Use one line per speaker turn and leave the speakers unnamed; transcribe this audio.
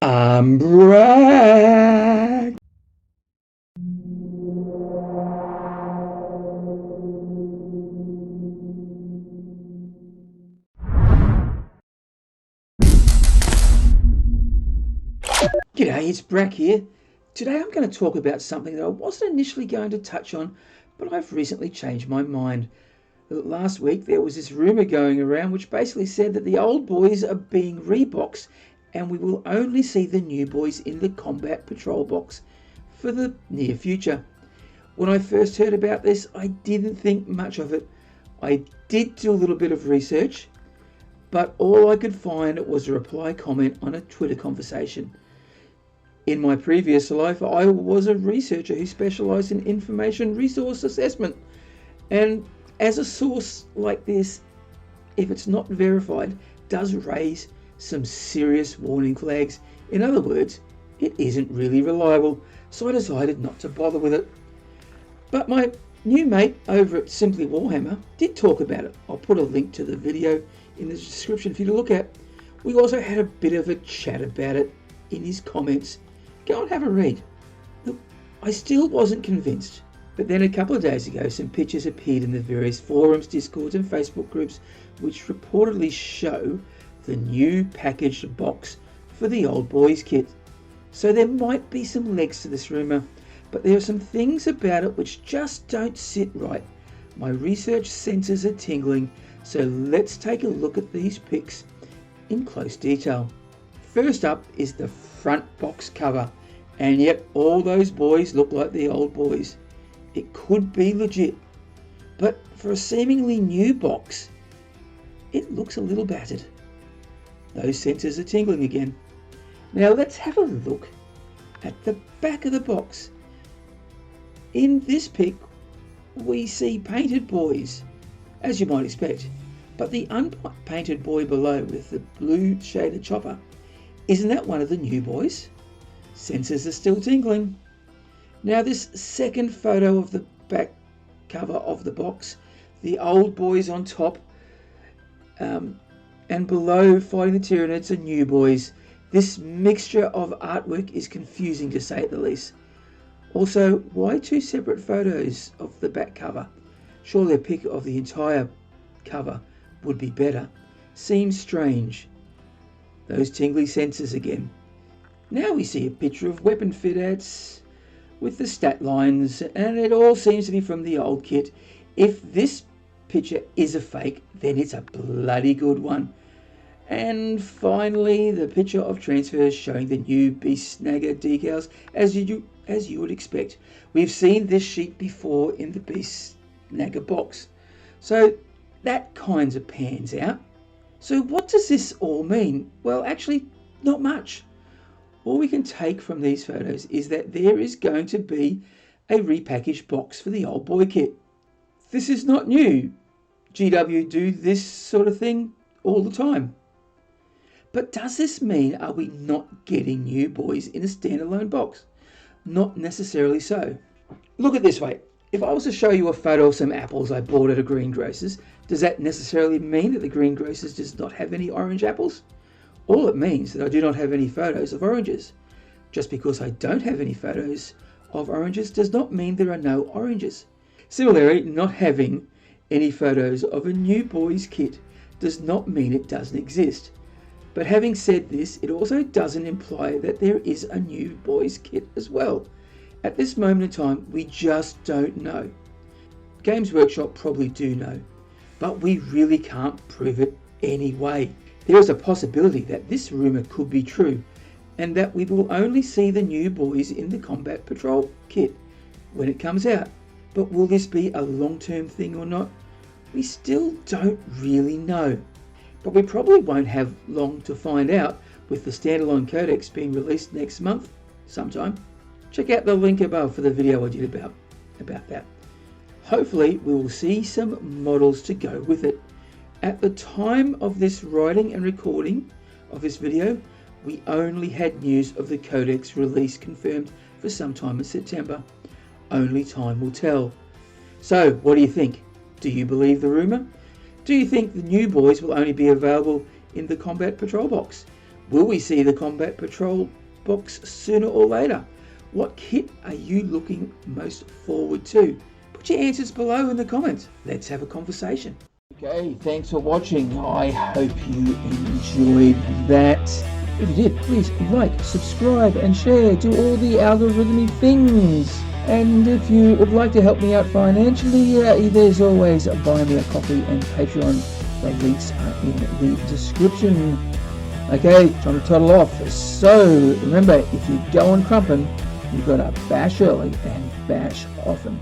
I'm back. G'day, it's Brack here. Today I'm going to talk about something that I wasn't initially going to touch on, but I've recently changed my mind. Last week there was this rumour going around which basically said that the old boys are being reboxed and we will only see the new boys in the Combat Patrol box for the near future. When I first heard about this, I didn't think much of it. I did do a little bit of research, but all I could find was a reply comment on a Twitter conversation. In my previous life, I was a researcher who specialised in information resource assessment. And as a source like this, if it's not verified, does raise some serious warning flags. In other words, it isn't really reliable, so I decided not to bother with it. But my new mate over at Simply Warhammer did talk about it. I'll put a link to the video in the description for you to look at. We also had a bit of a chat about it in his comments. Go and have a read. Look, I still wasn't convinced, but then a couple of days ago some pictures appeared in the various forums, discords and Facebook groups which reportedly show the new packaged box for the old boys kit. So there might be some legs to this rumour, but there are some things about it which just don't sit right. My research senses are tingling, so let's take a look at these pics in close detail. First up is the front box cover, and yet all those boys look like the old boys. It could be legit, but for a seemingly new box, it looks a little battered. Those sensors are tingling again. Now let's have a look at the back of the box. In this pic, we see painted boys, as you might expect, but the unpainted boy below with the blue shaded chopper, isn't that one of the new boys? Sensors are still tingling. Now this second photo of the back cover of the box, the old boys on top, and below fighting the Tyranids are new boys. This mixture of artwork is confusing to say the least. Also, why two separate photos of the back cover? Surely a pic of the entire cover would be better. Seems strange. Those tingly sensors again. Now we see a picture of weapon fit ads with the stat lines, and it all seems to be from the old kit. If this picture is a fake, then it's a bloody good one. And finally, the picture of transfers showing the new Beast Snagger decals, as you would expect. We've seen this sheet before in the Beast Snagger box, so that kind of pans out. So what does this all mean? Well, actually, not much. All we can take from these photos is that there is going to be a repackaged box for the old boy kit. This is not new. GW do this sort of thing all the time. But does this mean are we not getting new boys in a standalone box? Not necessarily so. Look at it this way. If I was to show you a photo of some apples I bought at a greengrocer's, does that necessarily mean that the greengrocer's does not have any orange apples? All it means that I do not have any photos of oranges. Just because I don't have any photos of oranges does not mean there are no oranges. Similarly, not having any photos of a new boys kit does not mean it doesn't exist. But having said this, it also doesn't imply that there is a new boys kit as well. At this moment in time, we just don't know. Games Workshop probably do know, but we really can't prove it anyway. There is a possibility that this rumour could be true, and that we will only see the new boys in the Combat Patrol kit when it comes out. But will this be a long-term thing or not? We still don't really know. But we probably won't have long to find out, with the standalone codex being released next month sometime. Check out the link above for the video I did about that. Hopefully we will see some models to go with it. At the time of this writing and recording of this video, we only had news of the codex release confirmed for sometime in September. Only time will tell. So what do you think? Do you believe the rumour? Do you think the new boys will only be available in the Combat Patrol box? Will we see the Combat Patrol box sooner or later? What kit are you looking most forward to? Put your answers below in the comments. Let's have a conversation. Okay, thanks for watching. I hope you enjoyed that. If you did, please like, subscribe and share. Do all the algorithmic things. And if you would like to help me out financially, there's always Buy Me a Coffee and Patreon. The links are in the description. Okay, time to toddle off. So remember, if you go on crumpin', you've got to bash early and bash often.